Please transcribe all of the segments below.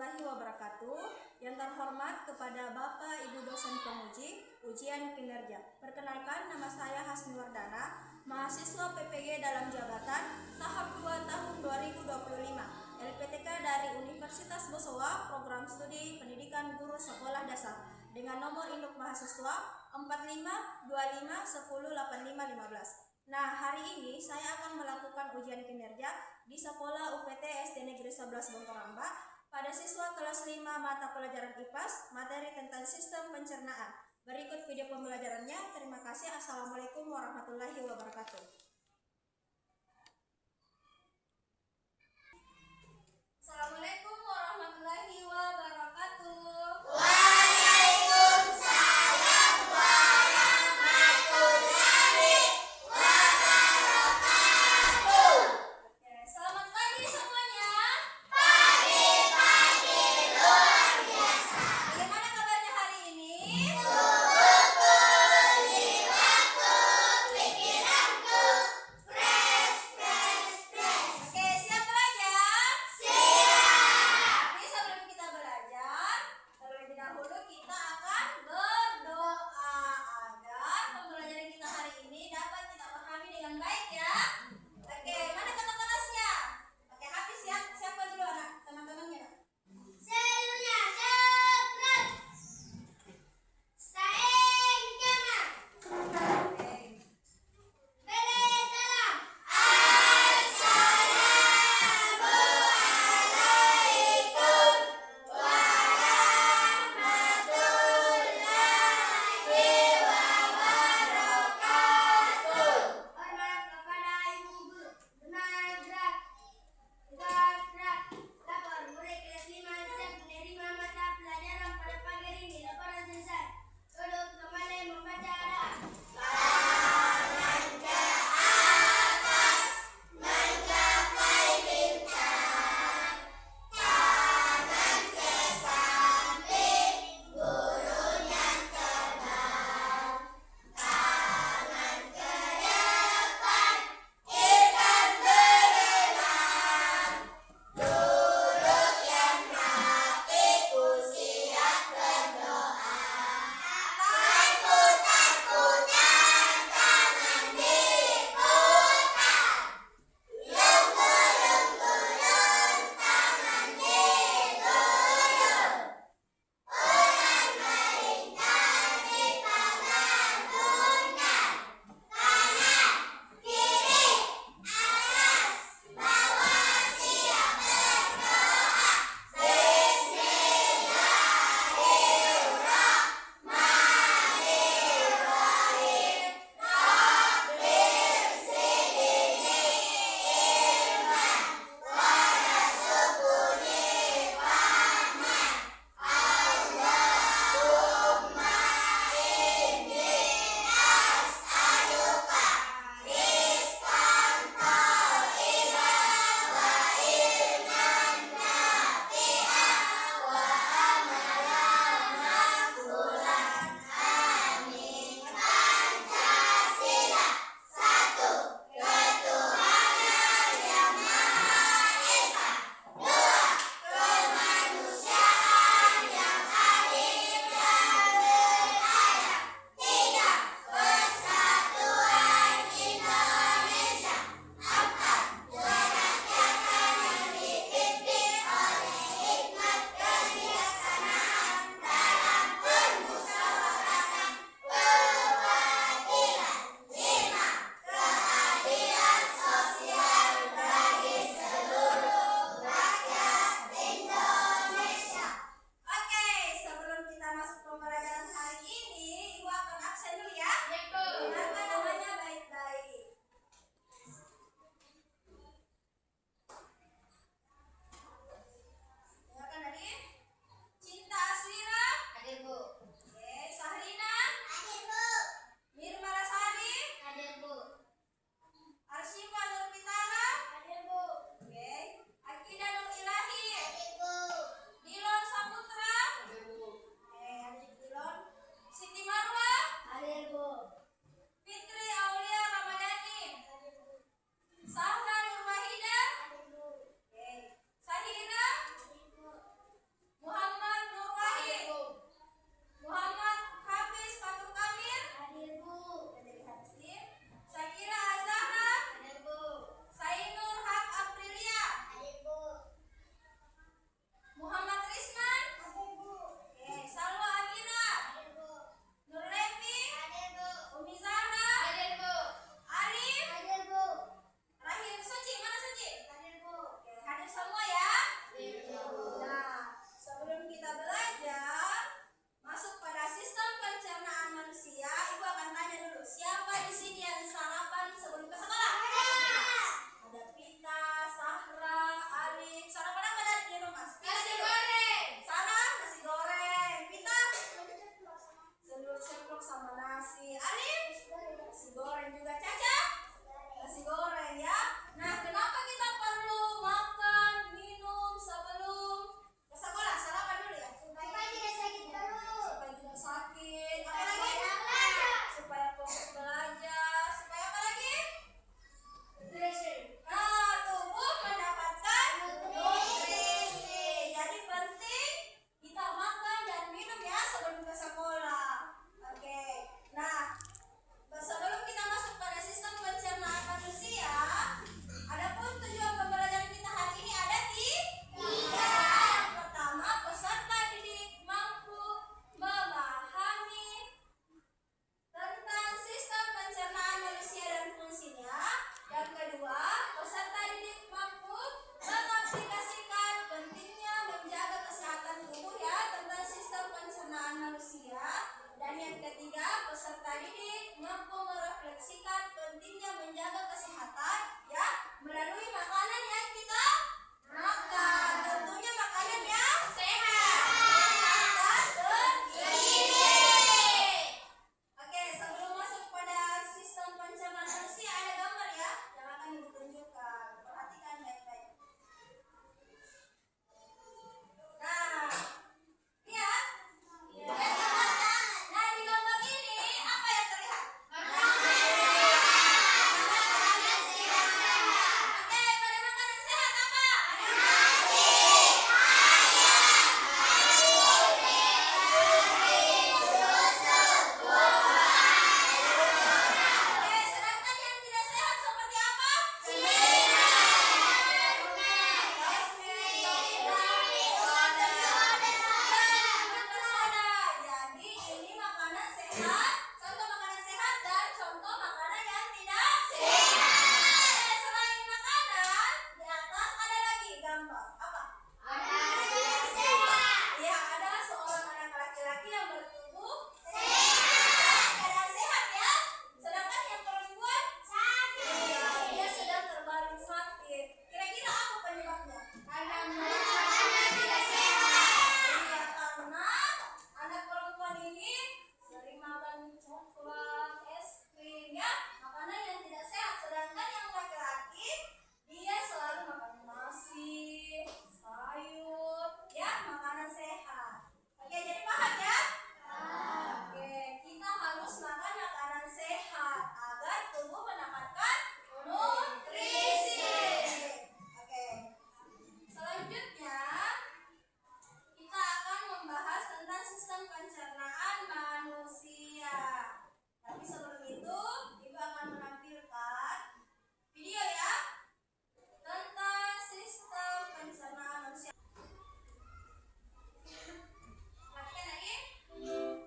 warahmatullahi wabarakatuh. Yang terhormat kepada Bapak Ibu dosen penguji ujian kinerja. Perkenalkan, nama saya Hasni Wardana, mahasiswa PPG dalam jabatan tahap 2 tahun 2025, LPTK dari Universitas Bosowa, program studi pendidikan guru sekolah dasar, dengan nomor induk mahasiswa 4525108515. Nah, hari ini saya akan melakukan ujian kinerja di Sekolah UPT SD Negeri 11 Bongkoramba pada siswa kelas 5 mata pelajaran IPAS, materi tentang sistem pencernaan. Berikut video pembelajarannya. Terima kasih. Assalamualaikum warahmatullahi wabarakatuh. Assalamualaikum warahmatullahi wabarakatuh.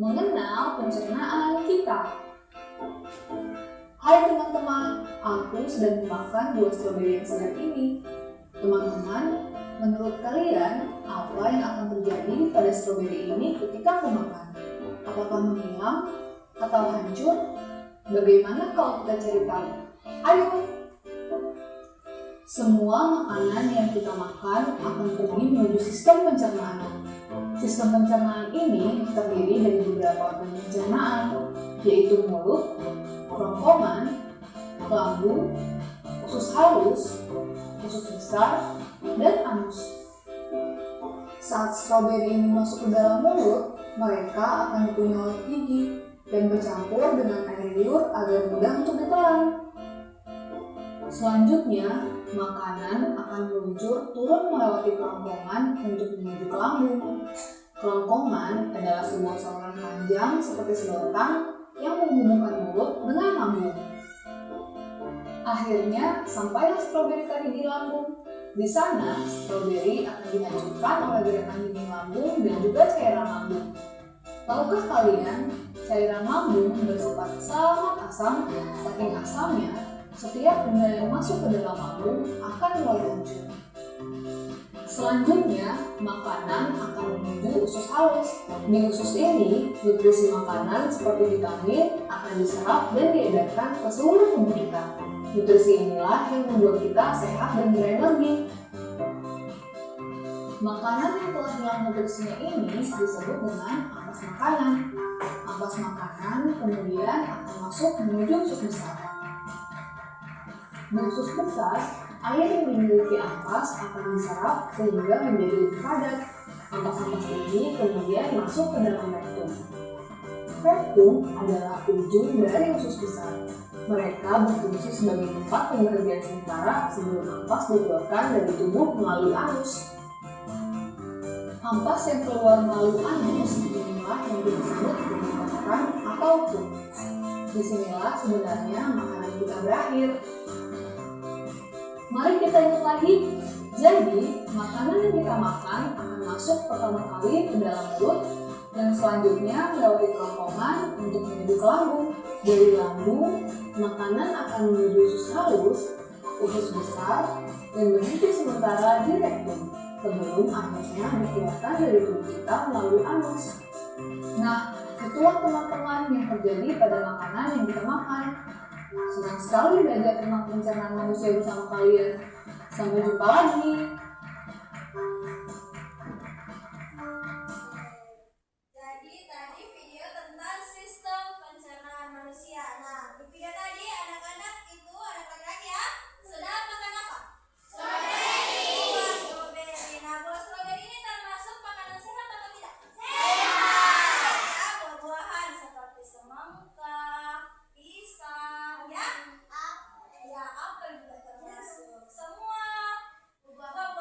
mengenal pencernaan kita. Hai teman-teman, aku sedang memakan buah stroberi yang segar ini. Teman-teman, menurut kalian, apa yang akan terjadi pada stroberi ini ketika aku makan? Apakah menghilang atau hancur? Bagaimana kalau kita cari tahu? Ayo! Semua makanan yang kita makan akan pergi menuju sistem pencernaan. Sistem pencernaan ini terdiri dari beberapa organ pencernaan, yaitu mulut, kerongkongan, lambung, usus halus, usus besar, dan anus. Saat stroberi ini masuk ke dalam mulut, mereka akan dikunyah oleh gigi dan bercampur dengan air liur agar mudah untuk ditelan. Selanjutnya, makanan akan meluncur turun melewati kerongkongan untuk menuju ke lambung. Kerongkongan adalah sebuah saluran panjang seperti sedotan yang menghubungkan mulut dengan lambung. Akhirnya, sampailah stroberi tadi di lambung. Di sana, stroberi akan dihancurkan oleh gerakan dinding lambung dan juga cairan lambung. Tahukah kalian, cairan lambung bersifat sangat asam, saking asamnya, setiap benda yang masuk ke dalam lambung akan mulai hancur. Selanjutnya, makanan akan menuju usus halus. Di usus ini, nutrisi makanan seperti vitamin akan diserap dan diedarkan ke seluruh tubuh kita. Nutrisi inilah yang membuat kita sehat dan berenergi. Makanan yang telah hilang nutrisinya ini disebut dengan ampas makanan. Ampas makanan kemudian akan masuk menuju usus besar. Di usus besar, air yang dimiliki ampas akan diserap sehingga menjadi lebih padat. Ampas-ampas ini kemudian masuk ke dalam rektum. Rektum adalah ujung dari usus besar. Mereka berfungsi sebagai tempat pengerjaan sementara sebelum ampas dikeluarkan dari tubuh melalui anus. Ampas yang keluar melalui anus inilah yang disebut dengan kotoran atau pup. Disinilah sebenarnya makanan kita berakhir. Mari kita ingat lagi, jadi makanan yang kita makan akan masuk pertama kali ke dalam mulut dan selanjutnya melewati kerongkongan untuk menuju ke lambung. Dari lambung, makanan akan menuju usus halus, usus besar, dan berhenti sementara di rektum sebelum akhirnya dikeluarkan dari tubuh kita melalui anus. Nah, itulah teman-teman yang terjadi pada makanan yang kita makan. Senang sekali belajar tentang pencernaan manusia bersama kalian. Sampai jumpa lagi. Jadi tadi video tentang sistem pencernaan manusia. Nah, di video tadi anak-anak itu anak laki-laki ya, sudah makan apa? Stroberi. Buah stroberi. Nah, buah stroberi ini termasuk makanan sehat atau tidak? Sehat. Ya, buah-buahan seperti semangka, pisang, ya. Ya, apel juga termasuk. Semua buah-buahan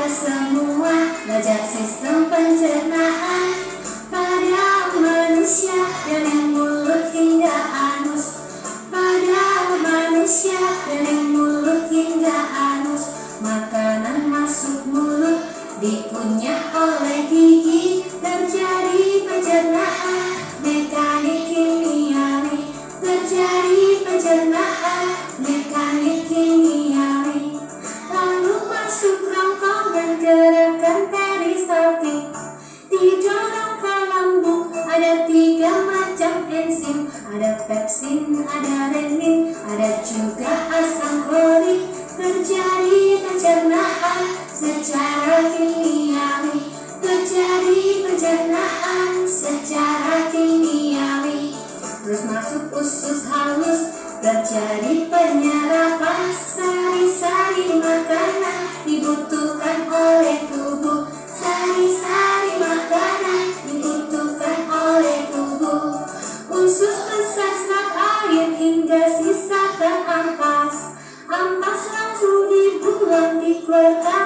kita semua belajar sistem pencernaan pada manusia dari mulut hingga anus. Pada manusia dari mulut hingga anus, makanan masuk mulut dikunyah oleh gigi, terjadi pencernaan mekanik kimiawi, terjadi pencernaan mekanik kimiawi. Lalu masuk rongkongan gerakan peristaltik, didorong ke lambung. Ada 3 macam enzim, ada pepsin, ada renin, ada juga asam klorik. Terjadi pencernaan secara kimiawi, terjadi pencernaan secara kimiawi. Terus masuk usus halus, terjadi penyerapan. Sari-sari makanan dibutuhkan oleh tubuh, sari-sari makanan dibutuhkan oleh tubuh. Usus besar serap air hingga sisakan ampas, ampas langsung dibuang dikeluarkan